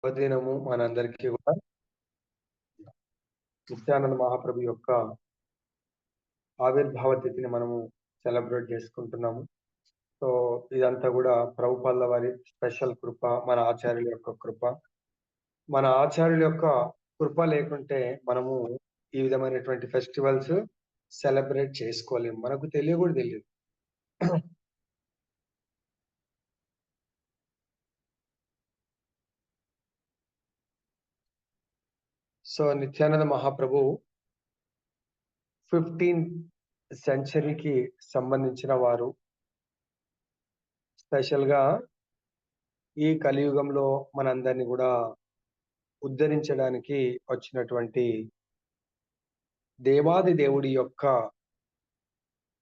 దినము మనందరికీ కూడా నిత్యానంద మహాప్రభు యొక్క ఆవిర్భావ తిథిని మనము సెలబ్రేట్ చేసుకుంటున్నాము. సో ఇదంతా కూడా ప్రభుపాదుల వారి స్పెషల్ కృప, మన ఆచార్యుల యొక్క కృప. మన ఆచార్యుల యొక్క కృప లేకుంటే మనము ఈ విధమైనటువంటి ఫెస్టివల్స్ సెలబ్రేట్ చేసుకోలేము. మనకు కూడా తెలియదు. సో నిత్యానంద మహాప్రభు 15th సెంచరీకి సంబంధించిన వారు. స్పెషల్ గా ఈ కలియుగంలో మనందరినీ కూడా ఉద్ధరించడానికి వచ్చినటువంటి దేవాది దేవుడి యొక్క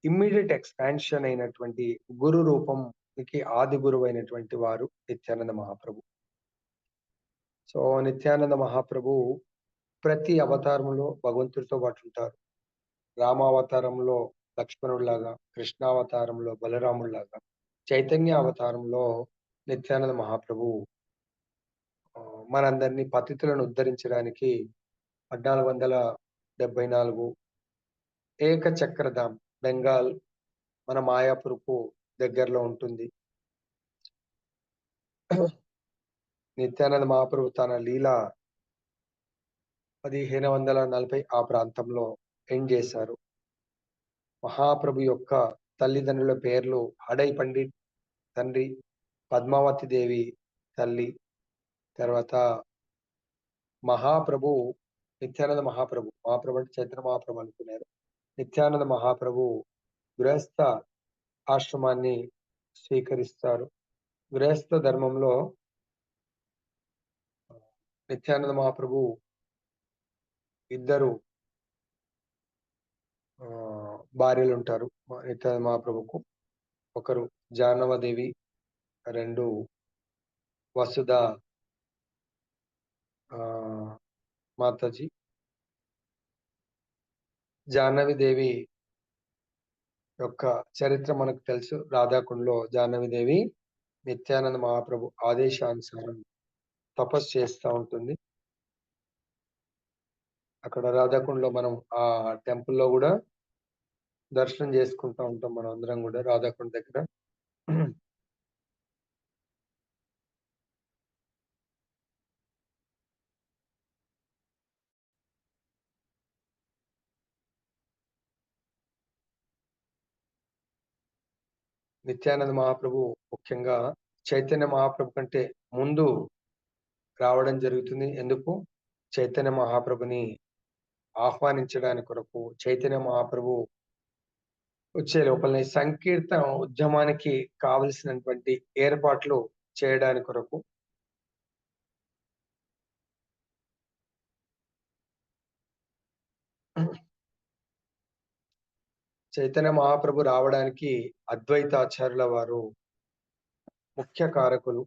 ఇమ్మీడియట్ ఎక్స్పాన్షన్ అయినటువంటి గురు రూపంకి ఆది గురువు అయినటువంటి వారు నిత్యానంద మహాప్రభు. సో నిత్యానంద మహాప్రభు ప్రతి అవతారంలో భగవంతుడితో పాటు ఉంటారు. రామావతారంలో లక్ష్మణుడిలాగా, కృష్ణావతారంలో బలరాముడిలాగా, చైతన్య అవతారంలో నిత్యానంద మహాప్రభు మనందరినీ పతితులను ఉద్ధరించడానికి 1474 ఏకచక్రధామ్ బెంగాల్ మన మాయాపూర్కు దగ్గరలో ఉంటుంది. నిత్యానంద మహాప్రభు తన లీల 1540 ఆ ప్రాంతంలో ఎండ్ చేశారు. మహాప్రభు యొక్క తల్లిదండ్రుల పేర్లు హడై పండిట్ తండ్రి, పద్మావతి దేవి తల్లి, తర్వాత మహాప్రభు నిత్యానంద మహాప్రభు అంటే చైతన్య మహాప్రభు అనుకున్నారు. నిత్యానంద మహాప్రభు గృహస్థ ఆశ్రమాన్ని స్వీకరిస్తారు. గృహస్థ ధర్మంలో నిత్యానంద మహాప్రభు ఇద్దరు భార్యలు ఉంటారు. నిత్యానంద మహాప్రభుకు ఒకరు జాహ్నవదేవి, రెండు వసుధ మాతాజీ. జాహ్నవిదేవి యొక్క చరిత్ర మనకు తెలుసు. రాధాకుండలో జాహ్నవిదేవి నిత్యానంద మహాప్రభు ఆదేశానుసారం తపస్సు చేస్తూ ఉంటుంది. అక్కడ రాధాకుండలో మనం ఆ టెంపుల్లో కూడా దర్శనం చేసుకుంటూ ఉంటాం మనం అందరం కూడా రాధాకుండ దగ్గర. నిత్యానంద మహాప్రభు ముఖ్యంగా చైతన్య మహాప్రభు కంటే ముందు రావడం జరుగుతుంది. ఎందుకు? చైతన్య మహాప్రభుని ఆహ్వానించడానికి కొరకు, చైతన్య మహాప్రభు వచ్చే లోపలనే సంకీర్తన ఉద్యమానికి కావలసినటువంటి ఏర్పాట్లు చేయడానికి కొరకు చైతన్య మహాప్రభు రావడానికి అద్వైతాచార్యుల వారు ముఖ్య కారకులు.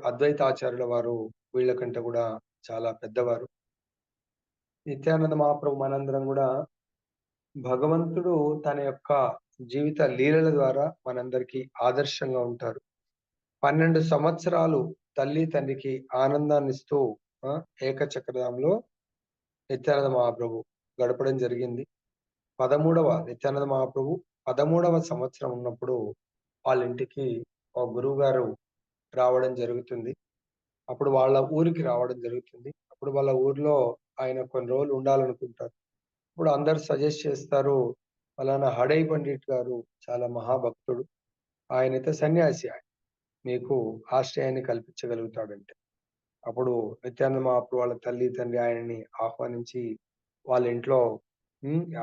అద్వైతాచార్యుల వారు వీళ్ళకంటే కూడా చాలా పెద్దవారు. నిత్యానంద మహాప్రభు మనందరం కూడా భగవంతుడు తన యొక్క జీవిత లీలల ద్వారా మనందరికీ ఆదర్శంగా ఉంటారు. 12 సంవత్సరాలు తల్లి తండ్రికి ఆనందాన్ని ఇస్తూ ఏకచక్రధాంలో నిత్యానంద మహాప్రభు గడపడం జరిగింది. నిత్యానంద మహాప్రభు 13వ సంవత్సరం ఉన్నప్పుడు వాళ్ళ ఇంటికి ఒక గురువు గారు రావడం జరుగుతుంది. అప్పుడు వాళ్ళ ఊరికి రావడం జరుగుతుంది. అప్పుడు వాళ్ళ ఊర్లో ఆయన కొన్ని రోజులు ఉండాలనుకుంటారు. ఇప్పుడు అందరు సజెస్ట్ చేస్తారు, ఫలానా హడై పండిట్ గారు చాలా మహాభక్తుడు, ఆయనైతే సన్యాసి, మీకు ఆశ్రయాన్ని కల్పించగలుగుతాడంటే. అప్పుడు నిత్యానంద మహాప్రభు వాళ్ళ తల్లి తండ్రి ఆయనని ఆహ్వానించి వాళ్ళ ఇంట్లో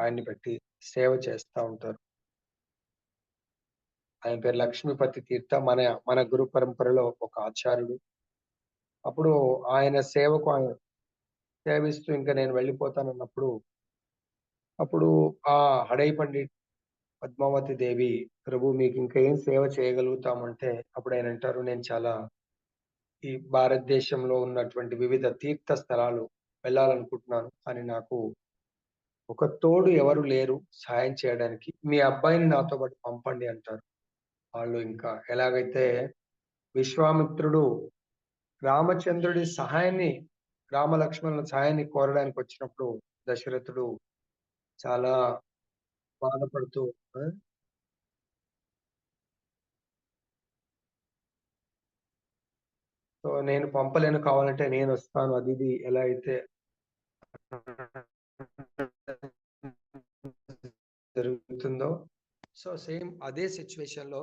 ఆయన్ని పెట్టి సేవ చేస్తూ ఉంటారు. ఆయన పేరు లక్ష్మీపతి తీర్థ, మన గురు పరంపరలో ఒక ఆచార్యుడు. అప్పుడు ఆయన సేవకు ఆయన సేవిస్తూ ఇంకా నేను వెళ్ళిపోతానన్నప్పుడు అప్పుడు ఆ హడై పండిట్ పద్మావతి దేవి, ప్రభు మీకు ఇంకా ఏం సేవ చేయగలుగుతామంటే అప్పుడు ఆయన అంటారు, నేను చాలా ఈ భారతదేశంలో ఉన్నటువంటి వివిధ తీర్థ స్థలాలు వెళ్ళాలనుకుంటున్నాను, కానీ నాకు ఒక తోడు ఎవరు లేరు సాయం చేయడానికి, మీ అబ్బాయిని నాతో పాటు పంపండి అంటారు. వాళ్ళు ఇంకా ఎలాగైతే విశ్వామిత్రుడు రామచంద్రుడి సహాయాన్ని, రామలక్ష్మణుల సహాయాన్ని కోరడానికి వచ్చినప్పుడు దశరథుడు చాలా బాధపడుతూ ఆ! సో, నేను పంపలేను, కావాలంటే నేనొస్తాను, అది ఇది ఎలా అయితే జరుగుతుందో, సో సేమ్ అదే సిట్యుయేషన్‌లో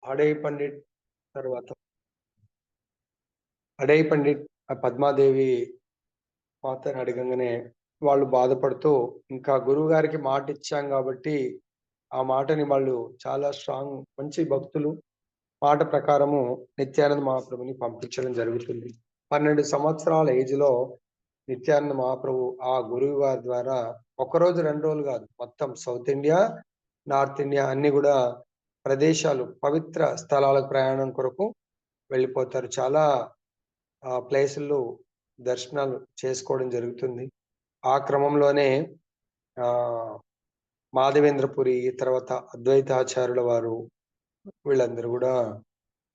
అడవి పండిట్ తర్వాత అడవి పండిట్ పద్మాదేవి మాతని అడగంగానే వాళ్ళు బాధపడుతూ, ఇంకా గురువుగారికి మాటిచ్చాం గాబట్టి, ఆ మాటని వాళ్ళు చాలా స్ట్రాంగ్, మంచి భక్తులు. మాట ప్రకారము నిత్యానంద మహాప్రభుని పంపించడం జరుగుతుంది. 12 సంవత్సరాల ఏజ్‌లో నిత్యానంద మహాప్రభు ఆ గురువు గారి ద్వారా ఒకరోజు, 2 రోజులు గాదు. మొత్తం సౌత్ ఇండియా, నార్త్ ఇండియా అన్నీ గూడా ప్రదేశాలు, పవిత్ర స్థలాలకు ప్రయాణం కొరకు వెళ్ళిపోతారు. చాలా ప్లేసుల్లో దర్శనాలు చేసుకోవడం జరుగుతుంది. ఆ క్రమంలోనే ఆహ్, మాధవేంద్రపురి, తర్వాత అద్వైతాచార్యుల వారు వీళ్ళందరూ గూడా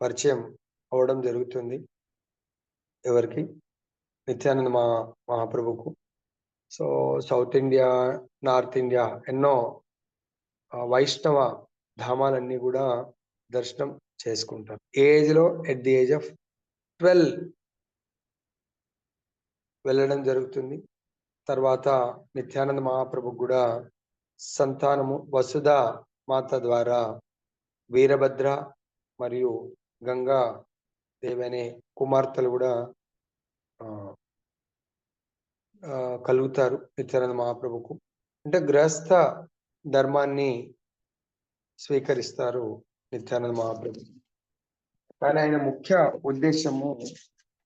పరిచయం అవ్వడం జరుగుతుంది. ఎవరికి? నిత్యానంద మహాప్రభుకు. So, South India, North India ఎన్నో వైష్ణవ ధామాలన్నీ గూడా దర్శనం చేసుకుంటారు. ఏ ఏజ్‌లో? ఎట్ ది ఏజ్ ఆఫ్ 12 వెళ్ళడం జరుగుతుంది. తర్వాత నిత్యానంద మహాప్రభుకు గూడా సంతానము వసుధ మాత ద్వారా వీరభద్ర మరియు గంగా దేవి అనే కుమార్తెలు గూడా ఆహ్, కలుగుతారు నిత్యానంద మహాప్రభుకు. అంటే గృహస్థ ధర్మాన్ని స్వీకరిస్తారు నిత్యానంద మహాప్రభు. కానీ ఆయన ముఖ్య ఉద్దేశ్యము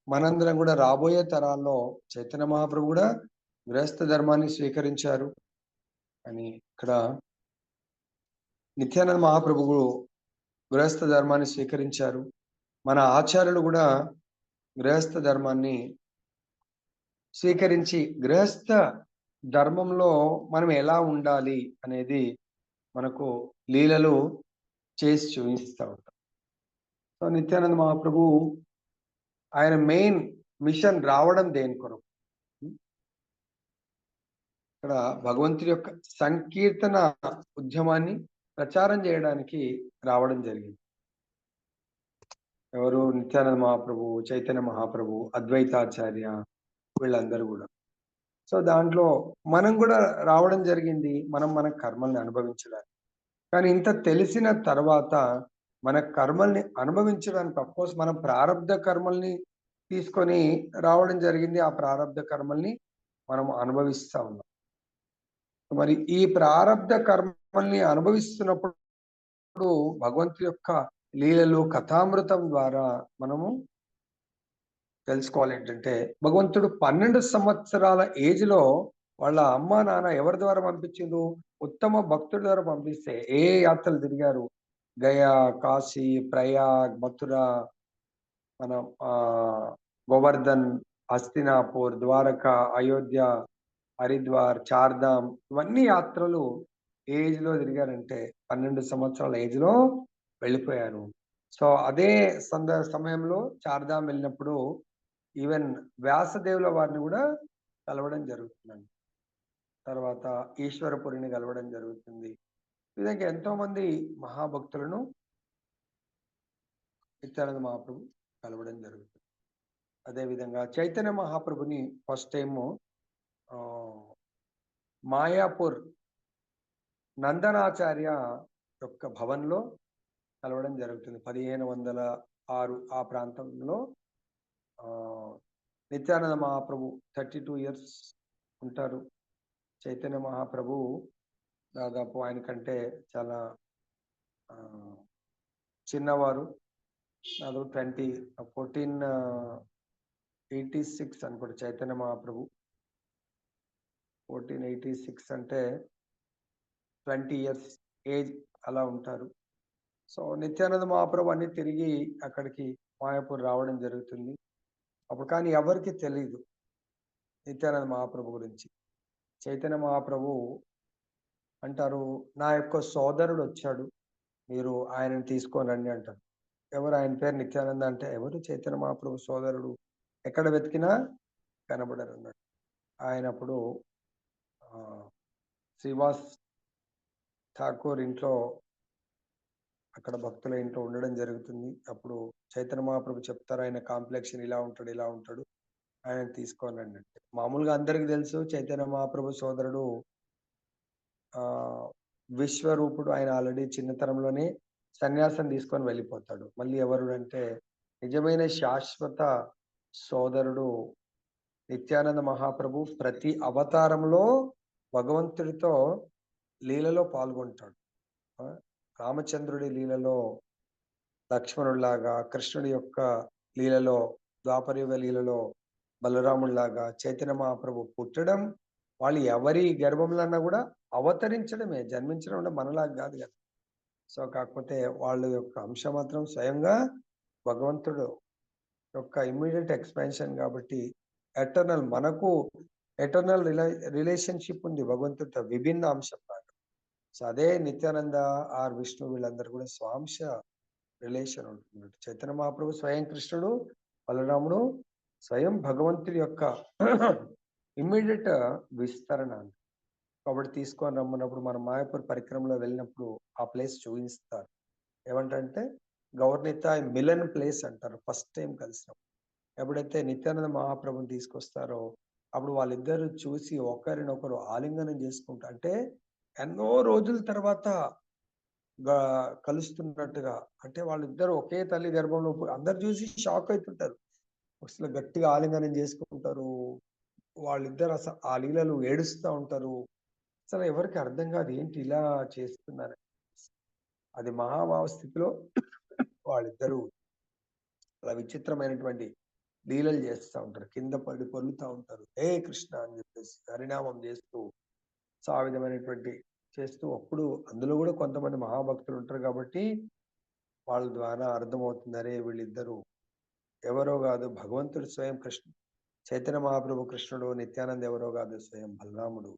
మనందరం గూడా రాబోయే తరాల్లో చైతన్య మహాప్రభు గూడా గృహస్థ ధర్మాన్ని స్వీకరించారు అని ఇక్కడ నిత్యానంద మహాప్రభువు గృహస్థ ధర్మాన్ని స్వీకరించారు. మన ఆచార్యులు గూడా గృహస్థ ధర్మాన్ని స్వీకరించి, గృహస్థ ధర్మంలో మనం ఎలా ఉండాలి అనేది మనకు లీలలు చేసి చూయిస్తా ఉంటారు. సో, నిత్యానంద మహాప్రభు ఆయన మెయిన్ మిషన్ రావడం దేని కొరకు? హ్మ్. ఇక్కడ భగవంతుడి యొక్క సంకీర్తన ఉద్యమాన్ని ప్రచారం చేయడానికి రావడం జరిగింది. ఎవరు? నిత్యానంద మహాప్రభు, చైతన్య మహాప్రభు, అద్వైతాచార్య వీళ్ళందరూ గూడా. సో, దాంట్లో మనం గూడా రావడం జరిగింది. మన కర్మల్ని అనుభవించడానికి. కానీ ఇంత తెలిసిన తర్వాత మన కర్మల్ని అనుభవించడానికి అఫ్‌కోర్స్ మనం ప్రారబ్ధ కర్మల్ని తీసుకొని రావడం జరిగింది. ఆ ప్రారబ్ధ కర్మల్ని మనం అనుభవిస్తా ఉన్నాం. మరి ఈ ప్రారబ్ధ కర్మల్ని అనుభవిస్తున్నప్పుడు భగవంతుడి యొక్క లీలలు, కథామృతం ద్వారా మనము తెలుసుకోవాలేంటంటే, భగవంతుడు 12 సంవత్సరాల ఏజ్‌లో వాళ్ళ అమ్మా, నాన్న ఎవరి ద్వారా పంపించిండ్రు? ఉత్తమ భక్తుడి ద్వారా పంపిస్తే ఏ యాత్రలు తిరిగారు? గయా, కాశీ, ప్రయాగ్, మథుర, మనం గోవర్ధన్, హస్తినాపూర్, ద్వారకా, అయోధ్య, హరిద్వార్, చార్ధామ్ ఇవన్నీ యాత్రలు ఏ ఏజ్‌లో తిరిగారంటే 12 సంవత్సరాల ఏజ్‌లో వెళ్ళిపోయారు. సో, అదే సమయంలో చార్ధామ్ వెళ్ళినప్పుడు ఈవెన్ వ్యాసదేవుల వారిని గూడా కలవడం జరుగుతుందండి. తర్వాత ఈశ్వరపురిని కలవడం జరుగుతుంది. ఈ విధంగా ఎంతోమంది మహాభక్తులను నిత్యానంద మహాప్రభు కలవడం జరుగుతుంది. అదే విధంగా చైతన్య మహాప్రభుని ఫస్ట్ టైము ఆహ్, మాయాపూర్ నందనాచార్య యొక్క భవన్‌లో కలవడం జరుగుతుంది. 1506 ఆ ప్రాంతంలో ఆహ్, నిత్యానంద మహాప్రభు 32 ఇయర్స్ ఉంటారు. చైతన్య మహాప్రభు దాదాపు ఆయన కంటే చాలా ఆహ్, చిన్నవారు. ಅದು 1486 అనుకుంటా చైతన్య మహాప్రభు. 1486 అంటే 20 ఇయర్స్ ఏజ్ అలా ఉంటారు. సో, నిత్యానంద మహాప్రభు అన్ని తిరిగి అక్కడికి మాయాపూర్ రావడం జరుగుతుంది. అప్పుడు కానీ ఎవరికీ తెలీదు నిత్యానంద మహాప్రభు గురించి. చైతన్య మహాప్రభు అంటారు, "నా యొక్క సోదరుడొచ్చాడు. మీరు ఆయనని తీసుకొని రండి" అంటారు. ఎవరు? ఆయన పేరు నిత్యానంద అంటే ఎవరు? చైతన్య మహాప్రభు సోదరుడు. ఎక్కడ వెతికినా కనబడరన్నాడు. ఆయన అప్పుడు శ్రీవాస్ ఠాకూర్ ఇంట్లో, అక్కడ భక్తుల ఇంట్లో ఉండడం జరుగుతుంది. అప్పుడు చైతన్య మహాప్రభు చెప్తారు, ఆయన కాంప్లెక్షన్ ఇలా ఉంటాడు, ఇలా ఉంటాడు. ఆయనని తీసుకొని రండి అంటే. మామూలుగా అందరికి తెలుసు చైతన్య మహాప్రభు సోదరుడు విశ్వరూపుడు. ఆయన ఆల్రెడీ చిన్నతనంలోనే సన్యాసం తీసుకొని వెళ్ళిపోతాడు. మళ్ళీ ఎవరు అంటే నిజమైన శాశ్వత సోదరుడు నిత్యానంద మహాప్రభు ప్రతి అవతారంలో భగవంతుడితో లీలలో పాల్గొంటాడు. రామచంద్రుడి లీలలో లక్ష్మణుడిలాగా, కృష్ణుడి యొక్క లీలలో, ద్వాపరయుగ లీలలో బలరాముడిలాగా చైతన్య మహాప్రభు పుట్టడం, వాళ్ళు ఎవరి గర్భంలో కూడా అవతరించడమే, జన్మించడం అంటే మనలాగా కాదు కదా. సో కాకపోతే వాళ్ళ యొక్క అంశం మాత్రం స్వయంగా భగవంతుడు యొక్క ఇమ్మీడియట్ ఎక్స్పాన్షన్ కాబట్టి ఎటర్నల్, మనకు ఎటర్నల్ రిలేషన్షిప్ ఉంది భగవంతుడితో, విభిన్న అంశం లాగా. సో అదే నిత్యానంద ఆర్ విష్ణు వీళ్ళందరూ కూడా స్వాంశ రిలేషన్ ఉంటుంది. చైతన్య మహాప్రభు స్వయం కృష్ణుడు, బలరాముడు స్వయం భగవంతుడి యొక్క ఇమ్మీడియట్ విస్తరణ. కాబట్టి తీసుకొని రమ్మన్నప్పుడు మనం మాయాపూర్ పరిక్రమలో వెళ్ళినప్పుడు ఆ ప్లేస్ చూపిస్తారు. ఏమంటే గౌర్నితాయ్ మిలన్ ప్లేస్ అంటారు. ఫస్ట్ టైం కలిసినప్పుడు ఎప్పుడైతే నిత్యానంద మహాప్రభుని తీసుకొస్తారో అప్పుడు వాళ్ళిద్దరు చూసి ఒకరినొకరు ఆలింగనం చేసుకుంటారు. అంటే ఎన్నో రోజుల తర్వాత కలుస్తున్నట్టుగా, అంటే వాళ్ళిద్దరు ఒకే తల్లి గర్భంలో అందరు చూసి షాక్ అవుతుంటారు. అసలు గట్టిగా ఆలింగనం చేసుకుంటారు. వాళ్ళిద్దరు అసలు ఆ లీలలు ఏడుస్తూ ఉంటారు. అసలు ఎవరికి అర్థం కాదు ఏంటి ఇలా చేస్తున్నారు. అది మహాభావ స్థితిలో వాళ్ళిద్దరూ అలా విచిత్రమైనటువంటి లీలలు చేస్తూ ఉంటారు. కింద పడి పొర్లుతూ ఉంటారు, హే కృష్ణ అని చెప్పేసి హరినామం చేస్తూ. సో ఆ విధమైనటువంటి చేస్తూ, అప్పుడు అందులో కూడా కొంతమంది మహాభక్తులు ఉంటారు కాబట్టి వాళ్ళ ద్వారా అర్థమవుతుంది, అరే వీళ్ళిద్దరూ ఎవరో కాదు భగవంతుడు స్వయం కృష్ణ చైతన్య మహాప్రభు కృష్ణుడు, నిత్యానంద ఎవరో కాదు స్వయం బలరాముడు.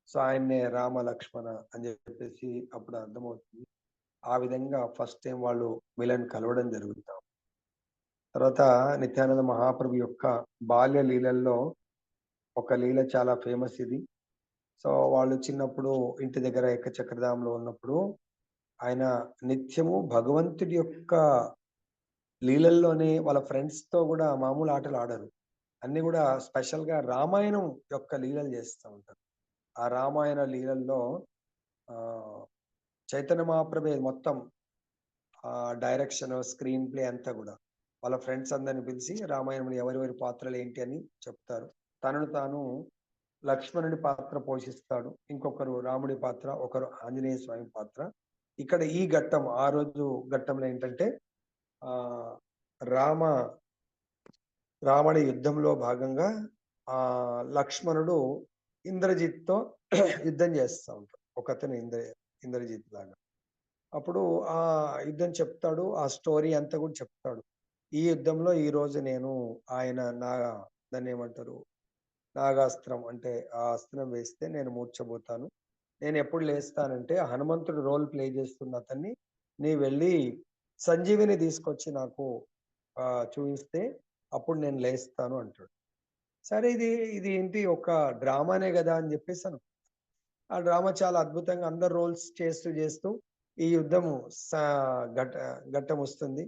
సో ఆయన్నే రామ లక్ష్మణ అని చెప్పేసి అప్పుడు అర్థమవుతుంది. ఆ విధంగా ఫస్ట్ టైం వాళ్ళు వీళ్ళని కలవడం జరుగుతాం. తర్వాత నిత్యానంద మహాప్రభు యొక్క బాల్య లీలల్లో ఒక లీల చాలా ఫేమస్ ఇది. సో వాళ్ళు చిన్నప్పుడు ఇంటి దగ్గర ఏకచక్రధామంలో ఉన్నప్పుడు ఆయన నిత్యము భగవంతుడి యొక్క లీలల్లోనే వాళ్ళ ఫ్రెండ్స్ తో కూడా మామూలు ఆటలు ఆడరు. అన్ని కూడా స్పెషల్ గా రామాయణం యొక్క లీలలు చేస్తూ ఉంటారు. ఆ రామాయణ లీలల్లో ఆ చైతన్య మహాప్రభు మొత్తం డైరెక్షన్, స్క్రీన్ ప్లే అంతా కూడా వాళ్ళ ఫ్రెండ్స్ అందరిని పిలిచి రామాయణంలో ఎవరెవరి పాత్రలు ఏంటి అని చెప్తారు. తనను తాను లక్ష్మణుడి పాత్ర పోషిస్తాడు, ఇంకొకరు రాముడి పాత్ర, ఒకరు ఆంజనేయ స్వామి పాత్ర. ఇక్కడ ఈ ఘట్టం ఆ రోజు ఘట్టంలో ఏంటంటే ఆ రామ రావణ యుద్ధంలో భాగంగా ఆ లక్ష్మణుడు ఇంద్రజిత్తో యుద్ధం చేస్తూ ఉంటాడు. ఒకతను ఇంద్రజిత్ లాగా. అప్పుడు ఆ యుద్ధం చెప్తాడు, ఆ స్టోరీ అంతా కూడా చెప్తాడు. ఈ యుద్ధంలో ఈ రోజు నేను ఆయన దాన్ని ఏమంటారు, నాగాస్త్రం అంటే ఆ అస్త్రం వేస్తే నేను మూర్ఛపోతాను. నేను ఎప్పుడు లేస్తానంటే హనుమంతుడు రోల్ ప్లే చేస్తున్న అతన్ని నీ వెళ్ళి సంజీవిని తీసుకొచ్చి నాకు చూపిస్తే అప్పుడు నేను లేస్తాను అంటాడు. సరే ఇది ఇది ఏంటి ఒక డ్రామానే కదా అని చెప్పేసి ఆ డ్రామా చాలా అద్భుతంగా అందరు రోల్స్ చేస్తూ చేస్తూ ఈ యుద్ధము ఘట్టం వస్తుంది.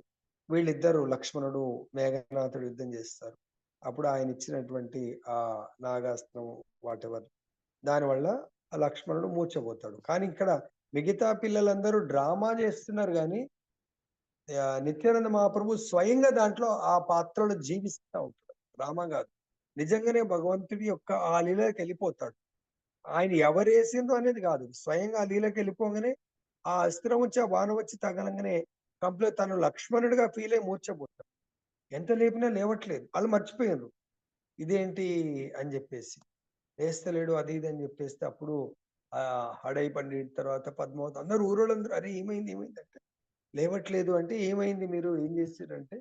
వీళ్ళిద్దరు లక్ష్మణుడు మేఘనాథుడు యుద్ధం చేస్తారు. అప్పుడు ఆయన ఇచ్చినటువంటి ఆ నాగాస్త్రం వాటెవర్ దానివల్ల ఆ లక్ష్మణుడు మూర్ఛపోతాడు. కానీ ఇక్కడ మిగతా పిల్లలందరూ డ్రామా చేస్తున్నారు కానీ నిత్యానంద మహాప్రభు స్వయంగా దాంట్లో ఆ పాత్రలో జీవిస్తూ ఉంటాడు. డ్రామా కాదు, నిజంగానే భగవంతుడి యొక్క ఆ లీలకి వెళ్ళిపోతాడు. ఆయన ఎవరేసిందో అనేది కాదు, స్వయంగా ఆ లీలకి వెళ్ళిపోగానే ఆ అస్త్రం వచ్చి ఆ బాణం వచ్చి తగలంగానే కంప్లీట్ తను లక్ష్మణుడిగా ఫీల్ అయ్యి మూర్ఛపోతాడు. ఎంత లేపినా లేవట్లేదు. ఆళ్ళు మర్చిపోయిండ్రు. ఇదేంటి అని జెప్పేసి. లేస్తలేడు అది ఇది అని జెప్పేస్తే అప్పుడు హడై పండిట్ తర్వాత పద్మావతి అందరూ ఊరోళ్ళందరూ "అరే! ఏమైంది? ఏమైంది?" అంటే లేవట్లేదు అంటే, "ఏమైంది మీరు ఏం జేసిర్రంటే?"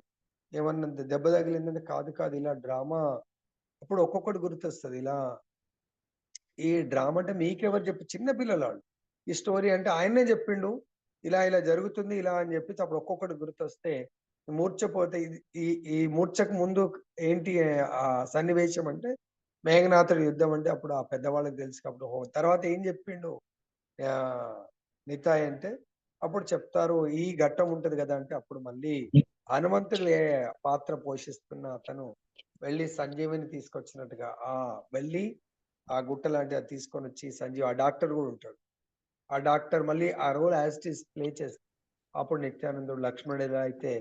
ఏమన్నా దెబ్బ తగిలిందంటే, "కాదు కాదు ఇలా డ్రామా." అప్పుడు ఒక్కొక్కటి గుర్తొస్తది. ఇలా ఈ డ్రామా అంటే మీకెవరు చిన్న పిల్లలాళ్ళు. ఈ స్టోరీ అంటే ఆయన్నే జెప్పిండు. ఇలా ఇలా జరుగుతుంది ఇలా అని జెప్పేసి అప్పుడు ఒక్కొక్కటి గుర్తొస్తే మూర్ఛపోతే ఇది ఈ ఈ మూర్ఛకు ముందు ఏంటి సన్నివేశం అంటే మేఘనాథుడి యుద్ధం అంటే అప్పుడు ఆ పెద్దవాళ్ళకి తెలుసు కాబట్టి ఓహో! తర్వాత ఏం జెప్పిండు ఆహ్, నితాయ్ అంటే అప్పుడు చెప్తారు ఈ ఘట్టం ఉంటది గదా! అంటే అప్పుడు మళ్ళీ హనుమంతుడు పాత్ర పోషిస్తున్న అతను వెళ్లి సంజీవిని తీసుకొచ్చినట్టుగా వెళ్లి ఆ గుట్ట లాంటిది అది తీసుకొనొచ్చి సంజీవ్ ఆ డాక్టర్ గూడా ఉంటాడు. ఆ డాక్టర్ మళ్ళీ ఆ role as it is play చేస్తాడు. అప్పుడు నిత్యానందుడు లక్ష్మణుడు ఎలా అయితే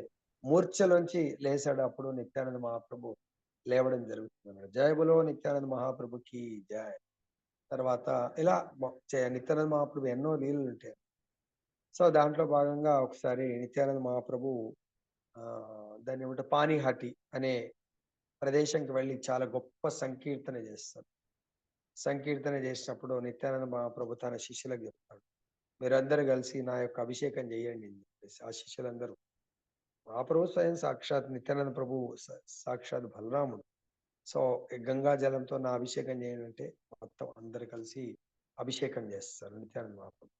మూర్ఛలోంచి లేసాడో అప్పుడు నిత్యానంద మహాప్రభు లేవడం జరుగుతుందన్నమాట. జై బోలో నిత్యానంద మహాప్రభుకి జై. తర్వాత ఇలా నిత్యానంద మహాప్రభు ఎన్నో లీలలుంటాయి. సో, దాంట్లో భాగంగా ఒకసారి నిత్యానంద మహాప్రభు దాన్నేమంటారు పానీహాటి అనే ప్రదేశంకి వెళ్లి చాలా గొప్ప సంకీర్తన చేస్తారు. సంకీర్తన చేసినప్పుడు నిత్యానంద మహాప్రభు తన శిష్యులకు చెప్తాడు. మీరందరూ కలిసి నా యొక్క అభిషేకం చేయండి అని చెప్పేసి. ఆ శిష్యులందరూ మహాప్రభు స్వయం సాక్షాత్ నిత్యానంద ప్రభు సాక్షాత్ బలరాముడు. సో, ఈ గంగా జలంతో నా అభిషేకం చేయండి అంటే మొత్తం అందరూ కలిసి అభిషేకం చేస్తారు నిత్యానంద మహాప్రభు.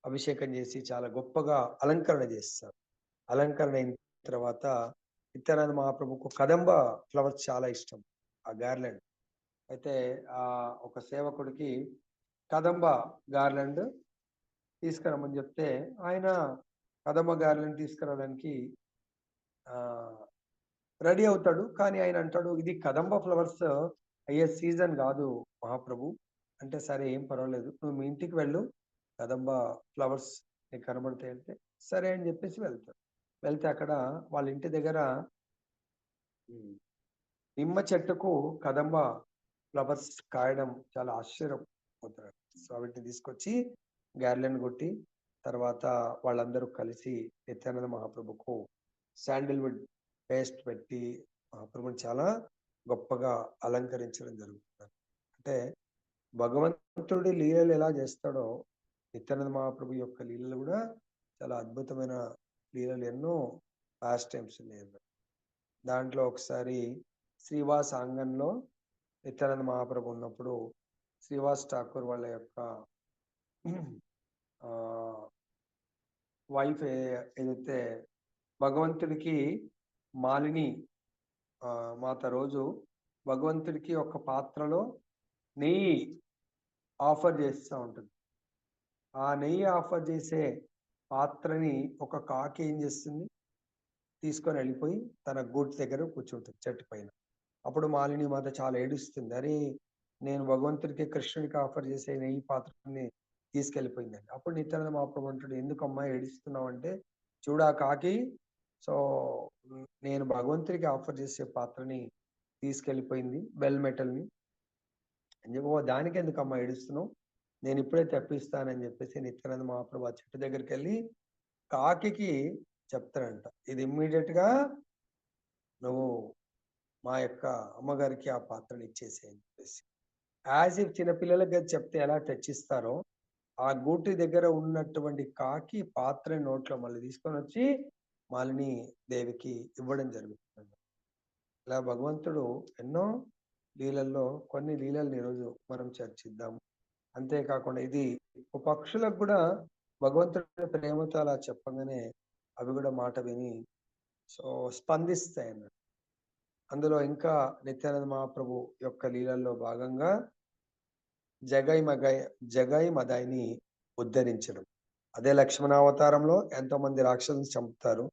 అభిషేకం చేసి చాలా గొప్పగా అలంకరణ చేస్తారు. అలంకరణ అయిన తర్వాత నిత్యానంద మహాప్రభుకు కదంబ ఫ్లవర్స్ చాలా ఇష్టం. ఆ గార్లెండ్. అయితే ఒక సేవకుడికి కదంబ గార్లెండ్ తీసుకురమ్మని చెప్తే ఆయన కదంబ గార్లెండ్ తీసుకురావడానికి ఆహ్, రెడీ అవుతాడు. కానీ ఆయన అంటాడు, "ఇది కదంబ ఫ్లవర్స్ అయ్యే సీజన్ గాదు మహాప్రభు." అంటే, "సరే ఏం పర్వాలేదు. నువ్వు మీ ఇంటికి వెళ్ళు. కదంబ ఫ్లవర్స్ నీకు కనబడతాయంటే." సరే అని జెప్పేసి వెళ్తాడు. వెళ్తే అక్కడ వాళ్ళ ఇంటి దగ్గర హ్మ్. నిమ్మ చెట్టుకు కదంబ ఫ్లవర్స్ కాయడం చాలా ఆశ్చర్యపోతాడు. సో, వీటిని తీసుకొచ్చి గార్లెండ్ కొట్టి తర్వాత వాళ్ళందరూ కలిసి నిత్యానంద మహాప్రభుకు శాండిల్‌వుడ్ పేస్ట్ పెట్టి మహాప్రభుని చాలా గొప్పగా అలంకరించడం జరుగుతుంది. అంటే భగవంతుడి లీలలు ఎలా చేస్తాడో నిత్యానంద మహాప్రభు యొక్క లీలలు కూడా చాలా అద్భుతమైన లీలలు ఎన్నో పాస్ట్ టైమ్స్ ఉన్నాయి. దాంట్లో ఒకసారి శ్రీవాస్ ఆంగన్‌లో నిత్యానంద మహాప్రభు ఉన్నప్పుడు శ్రీవాస్ ఠాకూర్ వాళ్ళ యొక్క ఆహ్, వైఫ్ ఏదైతే భగవంతుడికి మాలిని మాత రోజు భగవంతుడికి ఒక పాత్రలో నెయ్యి ఆఫర్ చేస్తా ఉంటుంది. ఆ నెయ్యి ఆఫర్ చేసే పాత్రని ఒక కాకి ఏం చేస్తుంది? తీసుకొని వెళ్ళిపోయి తన గూటి దగ్గర కూర్చుంటుంది చెట్టు పైన. అప్పుడు మాలిని మాత చాలా ఏడుస్తుంది. "అరే! నేను భగవంతుడికి, కృష్ణుడికి ఆఫర్ చేసే నెయ్యి పాత్రని తీసుకెళ్ళిపోయిందని." అప్పుడు నిత్యానంద మహాప్రభు అంటాడు, "ఎందుకమ్మా ఏడుస్తున్నావంటే, చూడు ఆ కాకి సో, నేను భగవంతుడికి ఆఫర్ చేసే పాత్రని తీసుకెళ్ళిపోయింది. బెల్ మెటల్‌ని. ఓహ్! దానికెందుకమ్మా ఏడుస్తున్నావు? నేనిప్పుడే తెప్పిస్తానని" చెప్పేసి నిత్యానంద మహాప్రభు ఆ చెట్టు దగ్గరికెళ్ళి కాకికి చెప్తాడంట. "ఇది ఇమ్మీడియేట్‌గా నువ్వు మా యొక్క అమ్మగారికి ఆ పాత్రని ఇచ్చేసేయి" అని చెప్పేసి. యాస్ ఇఫ్ చిన్న పిల్లలకి అది చెప్తే ఎలా తెచ్చిస్తారో, ఆ గూటి దగ్గర ఉన్నటువంటి కాకి పాత్రని నోట్లో మళ్ళీ తీసుకొనొచ్చి మాలిని దేవికి ఇవ్వడం జరుగుతుంది. ఇలా భగవంతుడు ఎన్నో లీలల్లో కొన్ని లీలల్ని ఈరోజు మనం చర్చిద్దాం. అంతే కాకుండా ఇది పక్షులకు గూడా భగవంతుడి ప్రేమతో అలా చెప్పంగానే అవి గూడా మాట విని సో, స్పందిస్తాయన్నట్టు. అందులో ఇంకా నిత్యానంద మహాప్రభు యొక్క లీలల్లో భాగంగా జగై మగై జగై మదాయిని ఉద్ధరించడం. అదే లక్ష్మణావతారంలో ఎంతోమంది రాక్షసులను చంపుతారు.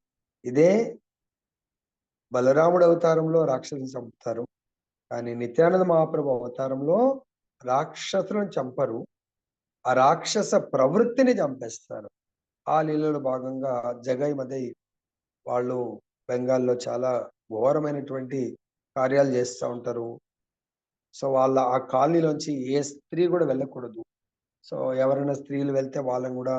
ఇదే బలరాముడి అవతారంలో రాక్షసులను చంపుతారు. కానీ నిత్యానంద మహాప్రభు అవతారంలో రాక్షసులను చంపరు. ఆ రాక్షస ప్రవృత్తిని చంపేస్తారు. ఆ లీలలో భాగంగా జగై మదై వాళ్ళు బెంగాల్‌లో చాలా ఘోరమైనటువంటి కార్యాలు చేస్తా ఉంటారు. సో, వాళ్ళ ఆ కాలనీలోంచి ఏ స్త్రీ గూడా వెళ్ళకూడదు. సో, ఎవరైనా స్త్రీలు వెళ్తే వాళ్ళని గూడా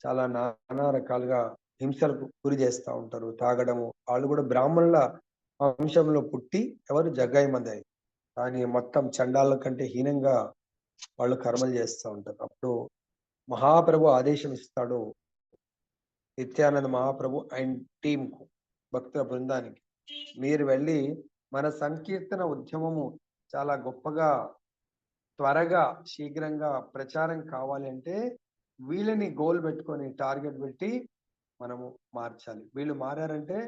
చాలా నానా రకాలుగా హింసలకు గురి చేస్తా ఉంటారు. తాగడము. వాళ్ళు కూడా బ్రాహ్మణుల వంశంలో పుట్టి ఎవరు జగ్గాయి మందయ్య. కానీ మొత్తం చండాలుల కంటే హీనంగా వాళ్ళు కర్మలు చేస్తా ఉంటారు. అప్పుడు మహాప్రభు ఆదేశం ఇస్తాడు నిత్యానంద మహాప్రభు అండ్ టీంకు, భక్తుల బృందానికి. మీరు వెళ్ళి మన సంకీర్తన ఉద్యమము చాలా గొప్పగా, త్వరగా, శీఘ్రంగా ప్రచారం కావాలి అంటే వీళ్ళని గోల్ పెట్టుకొని, టార్గెట్ పెట్టి మనము మార్చాలి. వీళ్ళు మారారంటే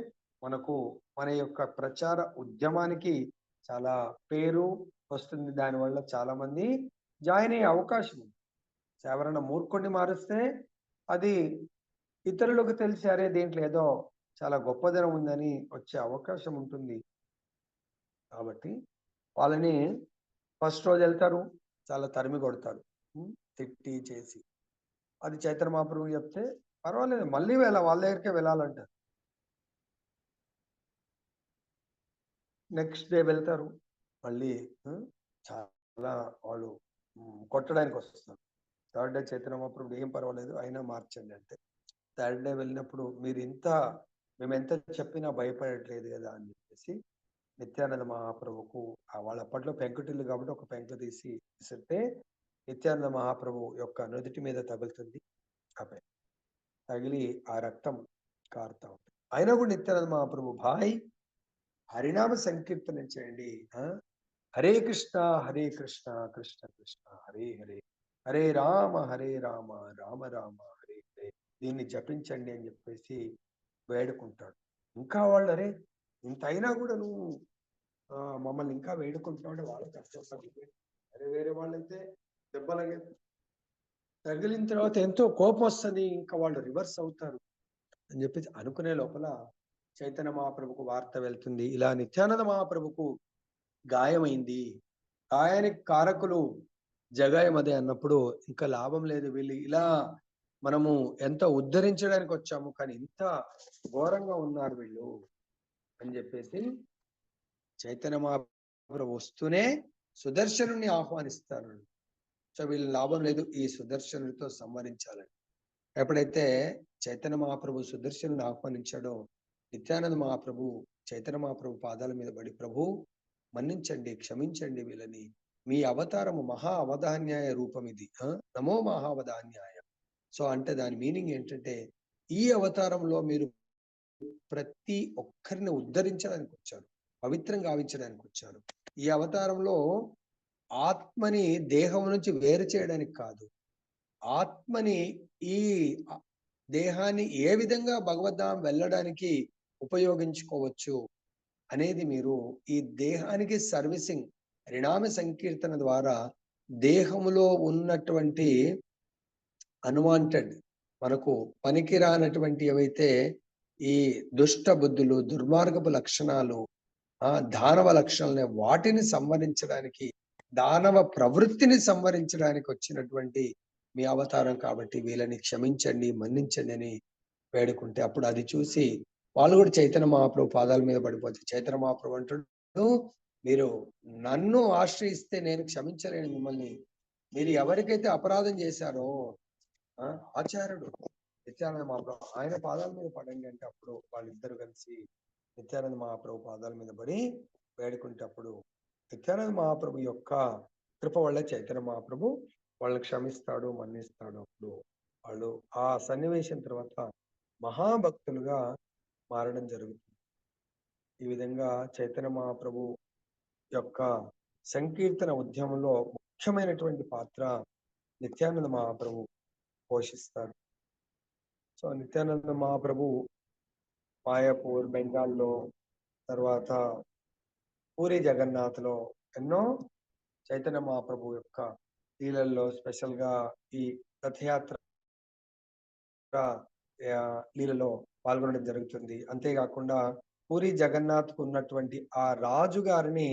మనకు మన యొక్క ప్రచార ఉద్యమానికి చాలా పేరు వస్తుంది. దానివల్ల చాలా మంది జాయిన్ అయ్యే అవకాశం ఉంది. ఎవరైనా మూర్ఖుడిని మారుస్తే అది ఇతరులకు తెలిసి అరే దీంట్లో ఏదో చాలా గొప్పదనం ఉందని వచ్చే అవకాశం ఉంటుంది. కాబట్టి వాళ్ళని ఫస్ట్ రోజు వెళ్తారు, చాలా తరిమి కొడతారు, తిట్టి చేసి. అది చైతన్య మహాప్రభు చెప్తే పర్వాలేదు, మళ్ళీ వాళ్ళ దగ్గరికే వెళ్ళాలంటారు. నెక్స్ట్ డే వెళ్తారు, మళ్ళీ చాలా వాళ్ళు కొట్టడానికి వస్తారు. థర్డ్ డే చైతన్య మహాప్రభు ఏం పర్వాలేదు అయినా మార్చండి అంటే, థర్డ్ డే వెళ్ళినప్పుడు మేము ఎంత చెప్పినా భయపడట్లేదు కదా అని చెప్పేసి నిత్యానంద మహాప్రభుకు వాళ్ళ అప్పట్లో పెంకుటిల్లు కాబట్టి ఒక పెంకు తీసి విసిరితే నిత్యానంద మహాప్రభు యొక్క నుదుటి మీద తగులుతుంది. తగిలి ఆ రక్తం కారుతా ఉంటుంది. అయినా కూడా నిత్యానంద మహాప్రభు భాయ్ హరినామ సంకీర్తనం చేయండి, హరే కృష్ణ కృష్ణ కృష్ణ హరే హరే, హరే రామ రామ రామ హరే హరే, దీన్ని జపించండి అని చెప్పేసి వేడుకుంటాడు. ఇంకా వాళ్ళు అరే ఇంత అయినా కూడా నువ్వు మమ్మల్ని ఇంకా వేడుకుంటున్నావు అంటే వాళ్ళకి అర్థం. అరే వేరే వాళ్ళైతే దెబ్బలగే తగిలిన తర్వాత ఎంతో కోపం వస్తుంది, ఇంకా వాళ్ళు రివర్స్ అవుతారు అని చెప్పేసి అనుకునే లోపల చైతన్య మహాప్రభుకు వార్త వెళ్తుంది, ఇలా నిత్యానంద మహాప్రభుకు గాయమైంది, గాయానికి కారకులు జగాయమదే అన్నప్పుడు ఇంకా లాభం లేదు, వీళ్ళు ఇలా మనము ఎంత ఉద్ధరించడానికి వచ్చాము కానీ ఇంత ఘోరంగా ఉన్నారు వీళ్ళు అని చెప్పేసి చైతన్య మహాప్రభు వస్తూనే సుదర్శనుని ఆహ్వానిస్తారు. సో వీళ్ళు లాభం లేదు, ఈ సుదర్శనుడితో సంహరించాలని. ఎప్పుడైతే చైతన్య మహాప్రభు సుదర్శనుని ఆహ్వానించాడో నిత్యానంద మహాప్రభు చైతన్య మహాప్రభు పాదాల మీద పడి, ప్రభు మన్నించండి, క్షమించండి వీళ్ళని, మీ అవతారము మహా అవధాన్యాయ రూపం ఇది, నమో మహావధాన్యాయ. సో అంటే దాని మీనింగ్ ఏంటంటే ఈ అవతారంలో మీరు ప్రతి ఒక్కరిని ఉద్ధరించడానికి వచ్చారు, పవిత్రం గావించడానికి వచ్చారు. ఈ అవతారంలో ఆత్మని దేహం నుంచి వేరు చేయడానికి కాదు, ఆత్మని ఈ దేహాన్ని ఏ విధంగా భగవద్ధామం వెళ్ళడానికి ఉపయోగించుకోవచ్చు అనేది మీరు ఈ దేహానికి సర్వీసింగ్ హరినామ సంకీర్తన ద్వారా దేహములో ఉన్నటువంటి అన్వాంటెడ్ మనకు పనికిరానటువంటి ఏవైతే ఈ దుష్ట బుద్ధులు, దుర్మార్గపు లక్షణాలు, దానవ లక్షణాలని వాటిని సంవరించడానికి, దానవ ప్రవృత్తిని సంవరించడానికి వచ్చినటువంటి మీ అవతారం కాబట్టి వీళ్ళని క్షమించండి, మన్నించండి అని వేడుకుంటే అప్పుడు అది చూసి వాళ్ళు కూడా చైతన్య మహాప్రభు పాదాల మీద పడిపోతే చైతన్య మహాప్రభు అంటాడు, మీరు నన్ను ఆశ్రయిస్తే నేను క్షమించలేను మిమ్మల్ని, మీరు ఎవరికైతే అపరాధం చేశారో ఆచార్యుడు నిత్యానంద మహాప్రభు ఆయన పాదాల మీద పడండి అంటే అప్పుడు వాళ్ళిద్దరు కలిసి నిత్యానంద మహాప్రభు పాదాల మీద పడి వేడుకుంటే అప్పుడు నిత్యానంద మహాప్రభు యొక్క కృప వల్ల చైతన్య మహాప్రభు వాళ్ళని క్షమిస్తాడు, మన్నిస్తాడు. అప్పుడు వాళ్ళు ఆ సన్నివేశం తర్వాత మహాభక్తులుగా మారడం జరుగుతుంది. ఈ విధంగా చైతన్య మహాప్రభు యొక్క సంకీర్తన ఉద్యమంలో ముఖ్యమైనటువంటి పాత్ర నిత్యానంద మహాప్రభు పోషిస్తారు. సో నిత్యానంద మహాప్రభు మాయాపూర్ బెంగాల్లో, తర్వాత పూరి జగన్నాథ్లో ఎన్నో చైతన్య మహాప్రభు యొక్క లీలల్లో స్పెషల్ గా ఈ రథయాత్ర లీలలో పాల్గొనడం జరుగుతుంది. అంతేకాకుండా పూరి జగన్నాథ్ కు ఉన్నటువంటి ఆ రాజు గారిని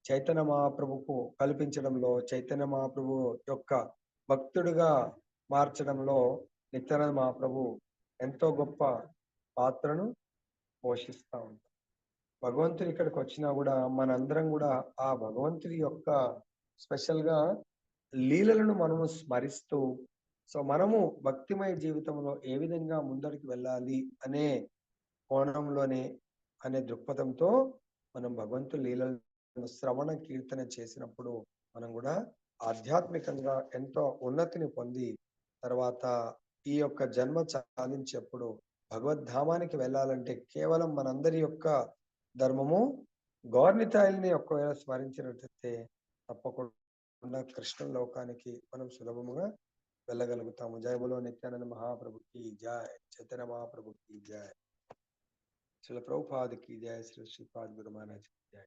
చైతన్య మహాప్రభుకు కల్పించడంలో, చైతన్య మహాప్రభు యొక్క భక్తుడుగా మార్చడంలో నిత్యానంద మహాప్రభు ఎంతో గొప్ప పాత్రను పోషిస్తూ ఉంటారు. భగవంతుడు ఇక్కడికి వచ్చినా కూడా మనందరం కూడా ఆ భగవంతుడి యొక్క స్పెషల్ గా లీలలను మనము స్మరిస్తూ సో మనము భక్తిమయ జీవితంలో ఏ విధంగా ముందరికి వెళ్ళాలి అనే కోణంలోనే అనే దృక్పథంతో మనం భగవంతుడి లీలలను శ్రవణ కీర్తన చేసినప్పుడు మనం కూడా ఆధ్యాత్మికంగా ఎంతో ఉన్నతిని పొంది తర్వాత ఈ యొక్క జన్మ చాలించేప్పుడు భగవద్ధామానికి వెళ్ళాలంటే కేవలం మనందరి యొక్క ధర్మము గౌర్నితాయిల్ని ఒకవేళ స్మరించినట్లయితే తప్పకుండా కృష్ణ లోకానికి మనం సులభముగా వెళ్ళగలుగుతాము. జయ బోలో నిత్యానంద మహాప్రభుకి జయ, చైతన్య మహాప్రభుకి జయ, శ్రీల ప్రభుపాద్ की जय, श्री श्रीपाद गुरु महाराज की जय।